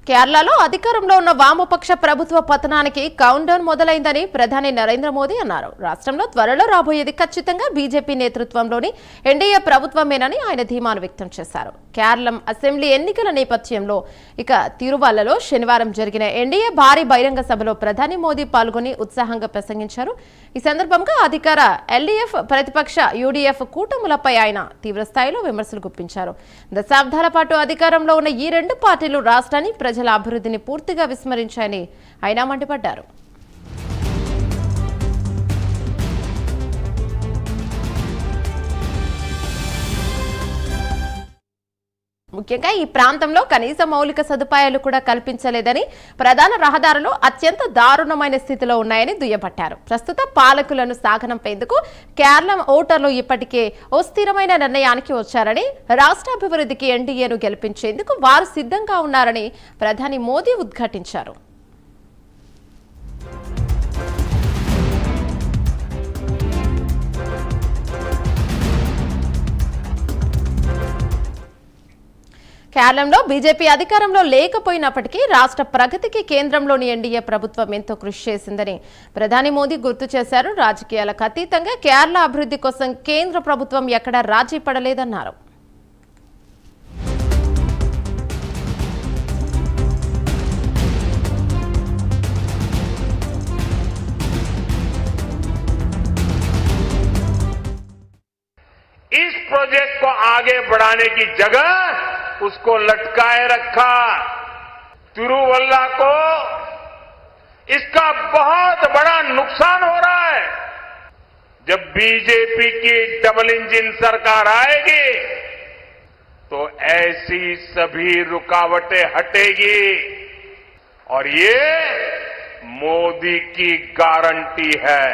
కేరళలో అధికారంలో ఉన్న వామపక్ష ప్రభుత్వ పతనానికి కౌంట్ డౌన్ మొదలైందని ప్రధాని నరేంద్ర మోదీ అన్నారు. రాష్ట్రంలో త్వరలో రాబోయేది ఖచ్చితంగా బీజేపీ నేతృత్వంలోని ఎన్డీఏ ప్రభుత్వమేనని ఆయన ధీమాను వ్యక్తం చేశారు. కేరళం అసెంబ్లీ ఎన్నికల నేపథ్యంలో తిరువల్లలో శనివారం జరిగిన ఎన్డీఏ భారీ బహిరంగ సభలో ప్రధాని మోదీ పాల్గొని ఉత్సాహంగా ప్రసంగించారు. ఈ సందర్భంగా అధికార ఎల్డీఎఫ్ ప్రతిపక్ష యూడీఎఫ్ కూటములపై ఆయన తీవ్రస్థాయిలో విమర్శలు గుప్పించారు. దశాబ్దాల పాటు అధికారంలో ఉన్న ఈ రెండు పార్టీలు రాష్ట్రాన్ని ప్రజల అభివృద్ధిని పూర్తిగా విస్మరించాయని ఆయన మండిపడ్డారు. ముఖ్యంగా ఈ ప్రాంతంలో కనీస మౌలిక సదుపాయాలు కూడా కల్పించలేదని, ప్రధాన రహదారులు అత్యంత దారుణమైన స్థితిలో ఉన్నాయని దుయ్యబట్టారు. ప్రస్తుత పాలకులను సాగనంపేందుకు కేరళ ఓటర్లు ఇప్పటికే ఓ స్థిరమైన నిర్ణయానికి వచ్చారని, రాష్ట్ర అభివృద్ధికి ఎన్డీఏను గెలిపించేందుకు వారు సిద్ధంగా ఉన్నారని ప్రధాని మోదీ ఉద్ఘాటించారు. కేరళంలో బీజేపీ అధికారంలో లేకపోయినప్పటికీ రాష్ట్ర ప్రగతికి కేంద్రంలోని ఎన్డీఏ ప్రభుత్వం ఎంతో కృషి చేసిందని ప్రధాని మోదీ గుర్తు చేశారు. రాజకీయాలకు అతీతంగా కేరళ అభివృద్ధి కోసం కేంద్ర ప్రభుత్వం ఎక్కడా రాజీ పడలేదన్నారు. इस प्रोजेक्ट को आगे बढ़ाने की जगह उसको लटकाए रखा। तिरुवल्ला को इसका बहुत बड़ा नुकसान हो रहा है। जब बीजेपी की डबल इंजन सरकार आएगी तो ऐसी सभी रुकावटें हटेगी और ये मोदी की गारंटी है।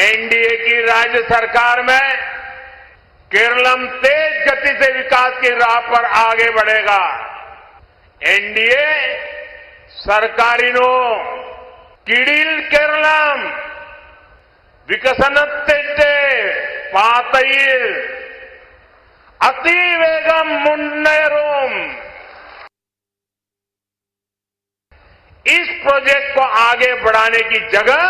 एनडीए की राज्य सरकार में केरलम तेज गति से विकास की राह पर आगे बढ़ेगा. एनडीए सरकारिनो किडिल केरलम विकसनत्ते पातईल अतिवेगम मुन्नेरुम. इस प्रोजेक्ट को आगे बढ़ाने की जगह